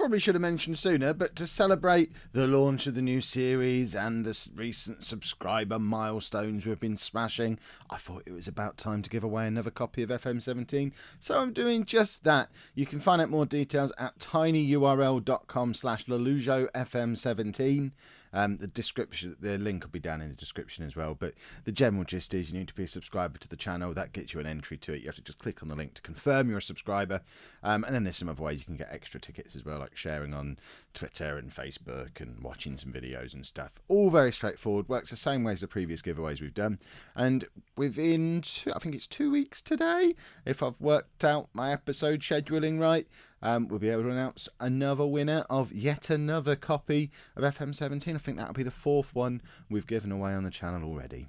probably should have mentioned sooner, but to celebrate the launch of the new series and the recent subscriber milestones we've been smashing, I thought it was about time to give away another copy of FM17. So I'm doing just that. You can find out more details at tinyurl.com/Lollujo FM17. The link will be down in the description as well, but the general gist is you need to be a subscriber to the channel. That gets you an entry to it. You have to just click on the link to confirm you're a subscriber, and then there's some other ways you can get extra tickets as well, like sharing on Twitter and Facebook and watching some videos and stuff. All very straightforward, works the same way as the previous giveaways we've done, and within I think it's 2 weeks today, if I've worked out my episode scheduling right, we'll be able to announce another winner of yet another copy of FM17. I think that'll be the 4th one we've given away on the channel already.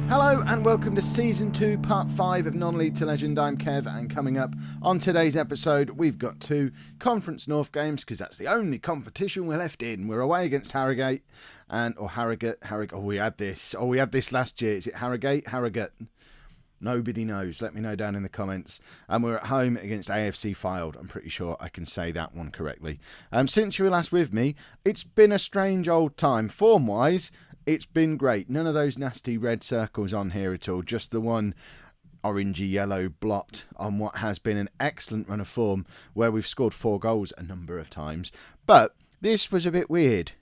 Hello and welcome to Season 2, Part 5 of Non-League to Legend. I'm Kev, and coming up on today's episode, we've got 2 Conference North games, because that's the only competition we're left in. We're away against Harrogate, Harrogate. Oh, we had this last year. Is it Harrogate? Harrogate. Nobody knows. Let me know down in the comments. And we're at home against AFC Fylde. I'm pretty sure I can say that one correctly. Since you were last with me, it's been a strange old time. Form-wise, it's been great. None of those nasty red circles on here at all. Just the one orangey yellow blot on what has been an excellent run of form where we've scored 4 goals a number of times. But this was a bit weird.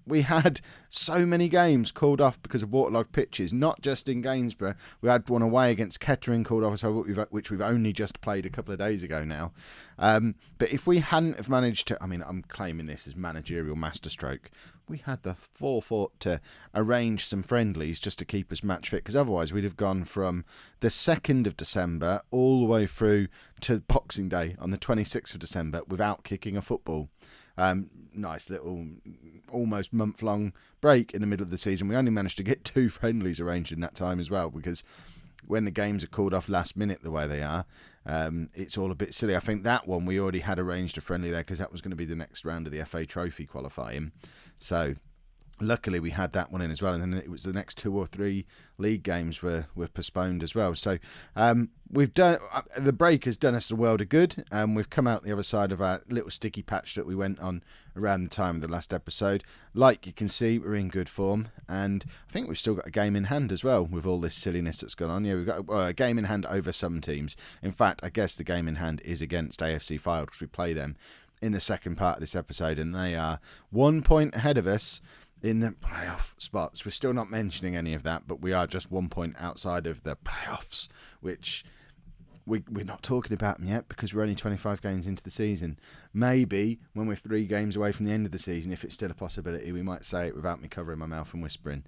We had so many games called off because of waterlogged pitches, not just in Gainsborough. We had one away against Kettering called off, which we've only just played a couple of days ago now. But if we hadn't have managed to, I'm claiming this as managerial masterstroke, we had the forethought to arrange some friendlies just to keep us match fit, because otherwise we'd have gone from the 2nd of December all the way through to Boxing Day on the 26th of December without kicking a football. Nice little almost month-long break in the middle of the season. We only managed to get 2 friendlies arranged in that time as well, because when the games are called off last minute the way they are, it's all a bit silly. I think that one we already had arranged a friendly there because that was going to be the next round of the FA Trophy qualifying. So luckily we had that one in as well, and then it was the next 2 or 3 league games were postponed as well. So we've done the break has done us a world of good, and we've come out the other side of our little sticky patch that we went on around the time of the last episode. Like you can see, we're in good form, and I think we've still got a game in hand as well with all this silliness that's gone on. Yeah, we've got a game in hand over some teams. In fact, I guess the game in hand is against AFC Fylde, because we play them in the second part of this episode, and they are 1 point ahead of us in the playoff spots. We're still not mentioning any of that, but we are just 1 point outside of the playoffs, which we're not talking about them yet because we're only 25 games into the season. Maybe when we're 3 games away from the end of the season, if it's still a possibility, we might say it without me covering my mouth and whispering.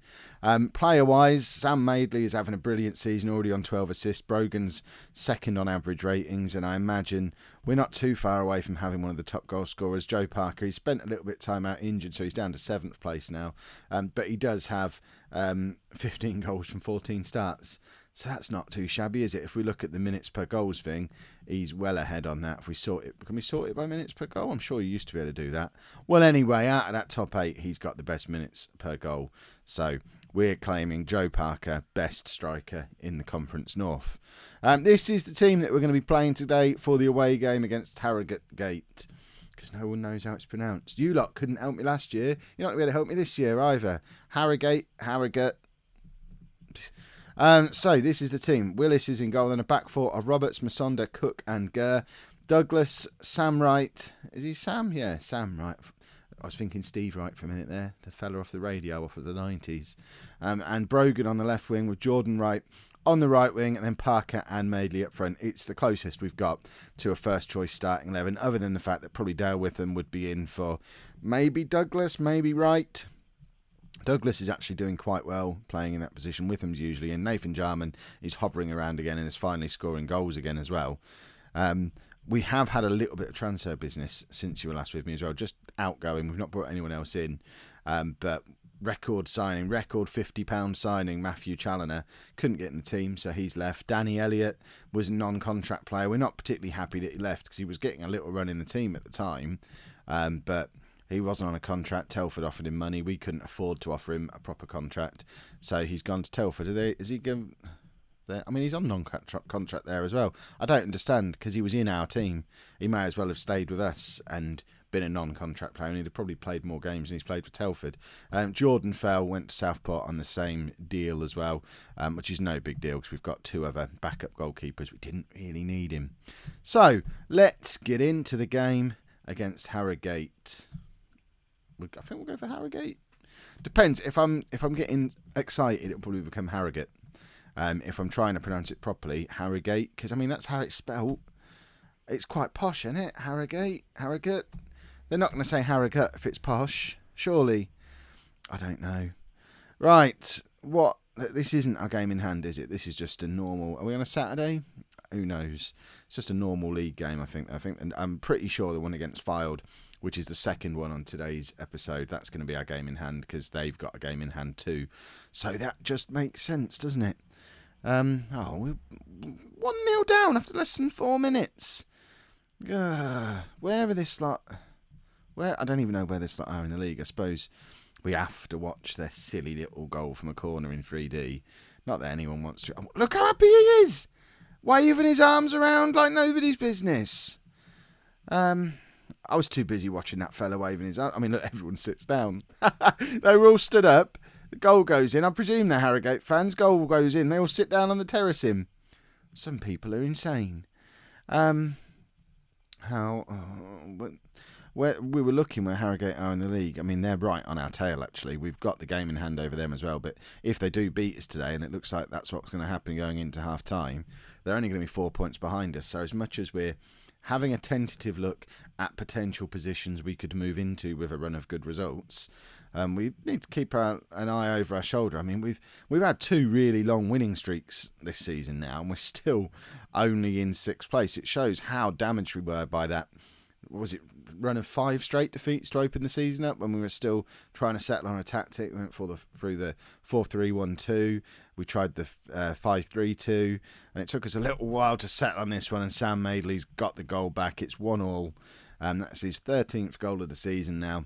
Player-wise, Sam Madeley is having a brilliant season, already on 12 assists. Brogan's 2nd on average ratings, and I imagine we're not too far away from having one of the top goal scorers. Joe Parker, he's spent a little bit of time out injured, so he's down to 7th place now. But he does have 15 goals from 14 starts. So that's not too shabby, is it? If we look at the minutes per goals thing, he's well ahead on that. If we sort it, can we sort it by minutes per goal? I'm sure you used to be able to do that. Well, anyway, out of that top 8, he's got the best minutes per goal. So we're claiming Joe Parker, best striker in the Conference North. This is the team that we're going to be playing today for the away game against Harrogate, because no one knows how it's pronounced. You lot couldn't help me last year. You're not going to be able to help me this year either. Harrogate. So this is the team. Willis is in goal, then a back 4 of Roberts, Masonda, Cook and Gurr. Douglas, Sam Wright. Is he Sam? Yeah, Sam Wright. I was thinking Steve Wright for a minute there, the fella off the radio off of the 90s. And Brogan on the left wing with Jordan Wright on the right wing, and then Parker and Madeley up front. It's the closest we've got to a first choice starting 11, other than the fact that probably Dale Witham would be in for maybe Douglas, maybe Wright. Douglas is actually doing quite well playing in that position. Witham's usually in. Nathan Jarman is hovering around again and is finally scoring goals again as well. We have had a little bit of transfer business since you were last with me as well, just outgoing. We've not brought anyone else in, but record signing, record £50 signing, Matthew Challoner couldn't get in the team, so he's left. Danny Elliott was a non-contract player. We're not particularly happy that he left because he was getting a little run in the team at the time, but He wasn't on a contract. Telford offered him money. We couldn't afford to offer him a proper contract. So he's gone to Telford. Is he going there? I mean, he's on non-contract there as well. I don't understand, because he was in our team. He may as well have stayed with us and been a non-contract player, and he'd have probably played more games than he's played for Telford. Jordan Fell went to Southport on the same deal as well, which is no big deal because we've got 2 other backup goalkeepers. We didn't really need him. So let's get into the game against Harrogate. I think we'll go for Harrogate. Depends. If I'm getting excited, it'll probably become Harrogate. If I'm trying to pronounce it properly, Harrogate, because I mean that's how it's spelt. It's quite posh, isn't it? Harrogate. They're not going to say Harrogate if it's posh, surely. I don't know. Right, what? This isn't our game in hand, is it? This is just a normal. Are we on a Saturday? Who knows? It's just a normal league game, I think. And I'm pretty sure the one against Fylde, which is the second one on today's episode, that's going to be our game in hand because they've got a game in hand too. So that just makes sense, doesn't it? We're 1-0 down after less than 4 minutes. Where are this lot? I don't even know where this lot are in the league. I suppose we have to watch their silly little goal from a corner in 3D. Not that anyone wants to. Oh, look how happy he is! Waving his arms around like nobody's business. I was too busy watching that fella waving his arms. I mean, look, everyone sits down. They were all stood up. The goal goes in. I presume they're Harrogate fans. Goal goes in. They all sit down on the terrace in. Some people are insane. Where we were looking where Harrogate are in the league. I mean, they're right on our tail, actually. We've got the game in hand over them as well. But if they do beat us today, and it looks like that's what's going to happen going into half-time, they're only going to be 4 points behind us. So as much as we're having a tentative look at potential positions we could move into with a run of good results, we need to keep an eye over our shoulder. I mean, we've had 2 really long winning streaks this season now, and we're still only in 6th place. It shows how damaged we were by that. Was it run of 5 straight defeats to open the season up when we were still trying to settle on a tactic? We went through the 4-3-1-2. We tried the 5-3-2, and it took us a little while to settle on this one. And Sam Madeley's got the goal back. It's 1-1. That's his 13th goal of the season now.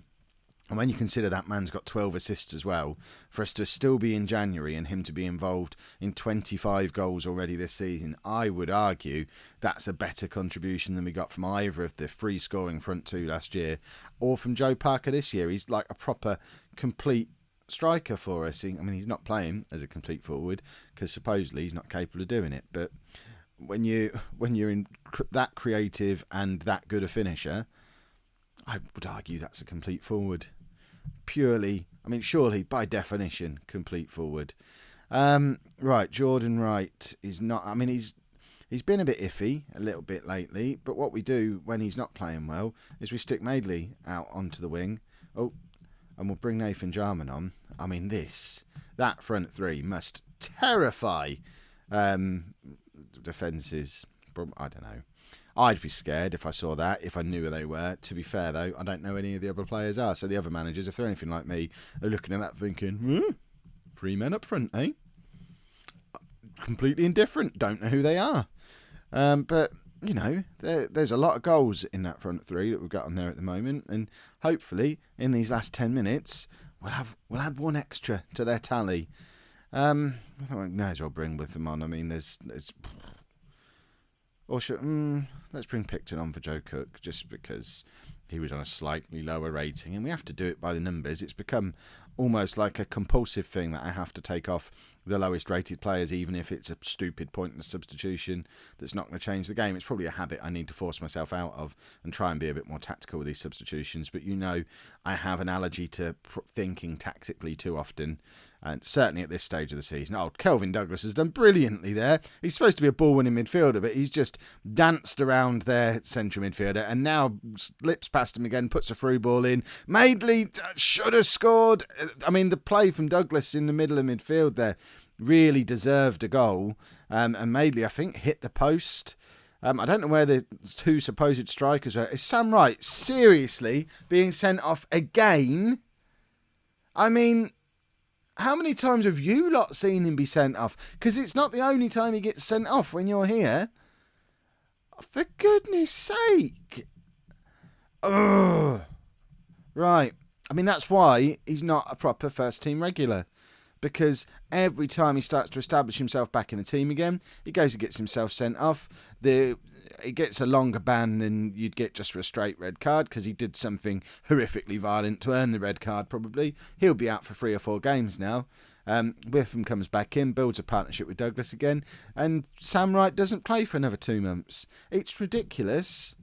And when you consider that man's got 12 assists as well, for us to still be in January and him to be involved in 25 goals already this season, I would argue that's a better contribution than we got from either of the free scoring front 2 last year or from Joe Parker this year. He's like a proper complete striker for us. I mean, he's not playing as a complete forward because supposedly he's not capable of doing it. But when you're in that creative and that good a finisher, I would argue that's a complete forward. Purely, I mean, surely by definition, complete forward. Right, Jordan Wright is not. I mean, he's been a bit iffy a little bit lately. But what we do when he's not playing well is we stick Madeley out onto the wing. Oh, and we'll bring Nathan Jarman on. I mean, that front 3 must terrify defences. I don't know. I'd be scared if I saw that, if I knew where they were. To be fair, though, I don't know any of the other players are. So the other managers, if they're anything like me, are looking at that thinking, 3 men up front, eh? Completely indifferent. Don't know who they are. But, you know, there's a lot of goals in that front 3 that we've got on there at the moment. And hopefully, in these last 10 minutes, we'll add 1 extra to their tally. I may as well bring Witham on. I mean, there's or let's bring Picton on for Joe Cook, just because he was on a slightly lower rating, and we have to do it by the numbers. It's become almost like a compulsive thing that I have to take off the lowest rated players, even if it's a stupid pointless substitution that's not going to change the game. It's probably a habit I need to force myself out of and try and be a bit more tactical with these substitutions. But you know, I have an allergy to thinking tactically too often. And certainly at this stage of the season. Oh, Kelvin Douglas has done brilliantly there. He's supposed to be a ball-winning midfielder, but he's just danced around their central midfielder and now slips past him again, puts a through ball in. Madeley should have scored. I mean, the play from Douglas in the middle of midfield there really deserved a goal. And Madeley, I think, hit the post. I don't know where the 2 supposed strikers were. Is Sam Wright seriously being sent off again? I mean, how many times have you lot seen him be sent off? Because it's not the only time he gets sent off when you're here. For goodness sake. Ugh. Right. I mean, that's why he's not a proper first-team regular. Because every time he starts to establish himself back in the team again, he goes and gets himself sent off. He gets a longer ban than you'd get just for a straight red card because he did something horrifically violent to earn the red card, probably. He'll be out for 3 or 4 games now. Witham comes back in, builds a partnership with Douglas again, and Sam Wright doesn't play for another 2 months. It's ridiculous.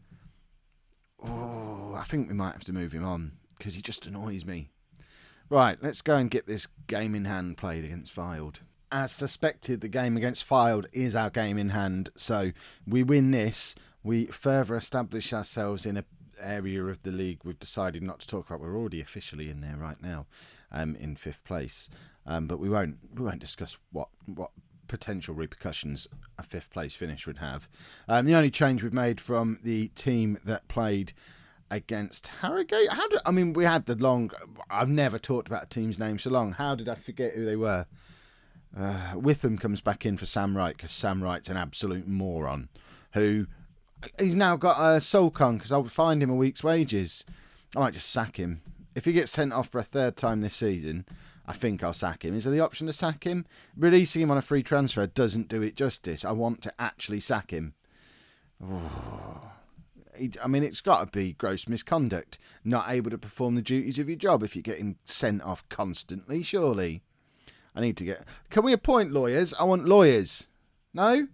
Oh, I think we might have to move him on because he just annoys me. Right, let's go and get this game in hand played against Fylde. As suspected, the game against Fylde is our game in hand. So we win this, we further establish ourselves in an area of the league we've decided not to talk about. We're already officially in there right now, in 5th place. But we won't discuss what potential repercussions a 5th place finish would have. The only change we've made from the team that played against Harrogate. We had the long... I've never talked about a team's name so long. How did I forget who they were? Witham comes back in for Sam Wright because Sam Wright's an absolute moron who... He's now got a sulk on because I'll find him a week's wages. I might just sack him. If he gets sent off for a 3rd time this season, I think I'll sack him. Is there the option to sack him? Releasing him on a free transfer doesn't do it justice. I want to actually sack him. Oh. It's got to be gross misconduct, not able to perform the duties of your job if you're getting sent off constantly, surely. I need to get... Can we appoint lawyers? I want lawyers. No?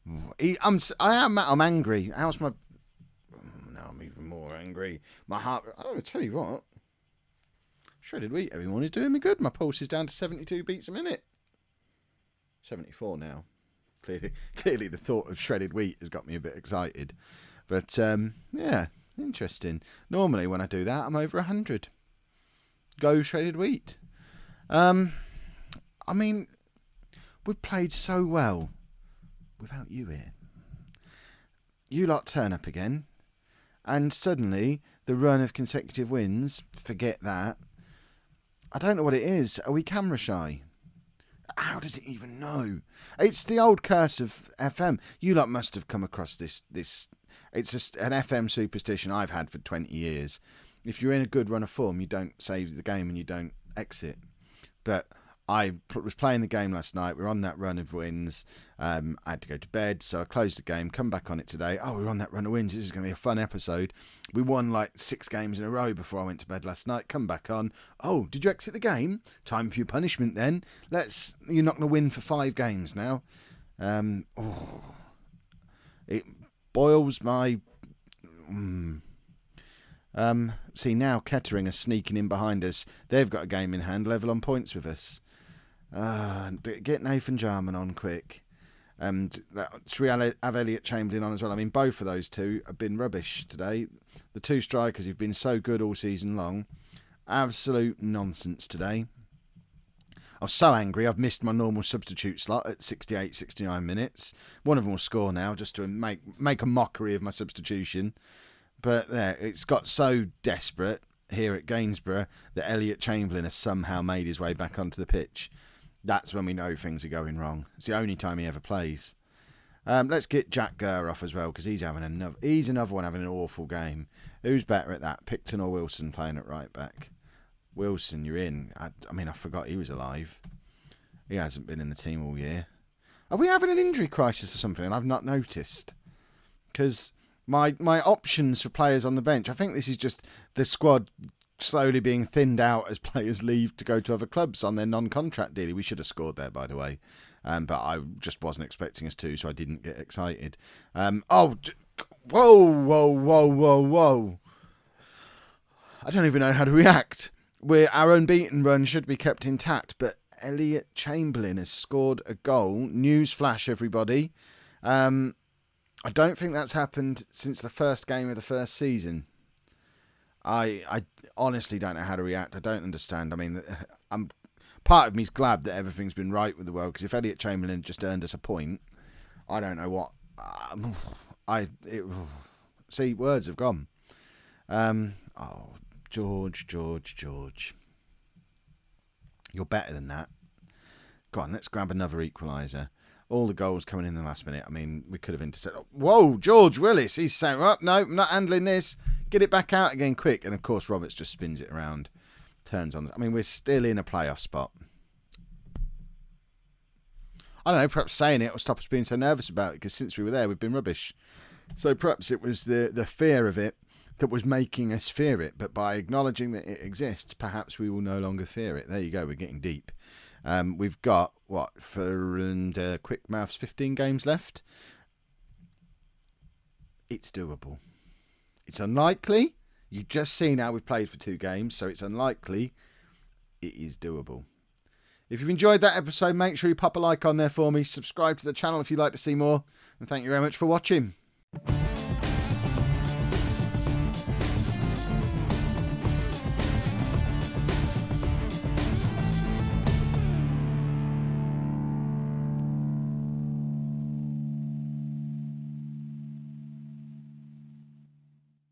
I'm angry. How's my... Now I'm even more angry. My heart... I'm going to tell you what. Shredded wheat, everyone, is doing me good. My pulse is down to 72 beats a minute. 74 now. Clearly the thought of shredded wheat has got me a bit excited. But, yeah, interesting. Normally when I do that, I'm over 100. Go shredded wheat. We've played so well without you here. You lot turn up again, and suddenly the run of consecutive wins, forget that. I don't know what it is. Are we camera shy? How does it even know? It's the old curse of FM. You lot must have come across this. It's an FM superstition I've had for 20 years. If you're in a good run of form, you don't save the game and you don't exit. But I was playing the game last night. We're on that run of wins. I had to go to bed, so I closed the game, come back on it today. Oh, we're on that run of wins. This is going to be a fun episode. We won like 6 games in a row before I went to bed last night. Come back on. Oh, did you exit the game? Time for your punishment then. You're not going to win for 5 games now. It boils my... See, now Kettering are sneaking in behind us. They've got a game in hand, level on points with us. Get Nathan Jarman on quick. And should we have Elliot Chamberlain on as well? Both of those two have been rubbish today. The 2 strikers who've been so good all season long. Absolute nonsense today. I was so angry I've missed my normal substitute slot at 68, 69 minutes. One of them will score now just to make a mockery of my substitution. But there, it's got so desperate here at Gainsborough that Elliot Chamberlain has somehow made his way back onto the pitch. That's when we know things are going wrong. It's the only time he ever plays. Let's get Jack Gurr off as well because he's another one having an awful game. Who's better at that, Picton or Wilson playing at right back? Wilson, you're in. I forgot he was alive. He hasn't been in the team all year. Are we having an injury crisis or something? And I've not noticed because my options for players on the bench. I think this is just the squad slowly being thinned out as players leave to go to other clubs on their non-contract deal. We should have scored there, by the way. But I just wasn't expecting us to, so I didn't get excited. Whoa. I don't even know how to react. Our unbeaten run should be kept intact, but Elliot Chamberlain has scored a goal. Newsflash, everybody. I don't think that's happened since the first game of the first season. I honestly don't know how to react. I don't understand. Part of me's glad that everything's been right with the world, because if Elliot Chamberlain just earned us a point, I don't know what. See, words have gone. George. You're better than that. Go on, let's grab another equaliser. All the goals coming in the last minute. I mean, we could have intercepted. Whoa, George Willis. He's saying, oh, no, I'm not handling this. Get it back out again quick. And, of course, Roberts just spins it around. Turns on. I mean, we're still in a playoff spot. I don't know, perhaps saying it will stop us being so nervous about it, because since we were there, we've been rubbish. So perhaps it was the fear of it that was making us fear it. But by acknowledging that it exists, perhaps we will no longer fear it. There you go. We're getting deep. We've got, quick maths, 15 games left. It's doable. It's unlikely. You've just seen how we've played for 2 games, so it's unlikely. It is doable. If you've enjoyed that episode, make sure you pop a like on there for me. Subscribe to the channel if you'd like to see more. And thank you very much for watching.